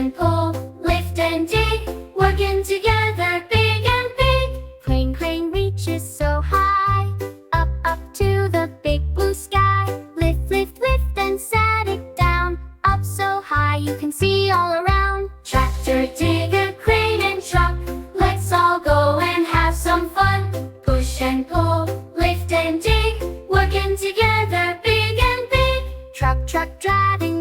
and pull, lift and dig, working together, big and big. Crane, crane reaches so high, up, up to the big blue sky. Lift, lift, lift and set it down, up so high you can see all around. Tractor, digger, crane and truck, let's all go and have some fun. Push and pull, lift and dig, working together, big and big. Truck, truck, driving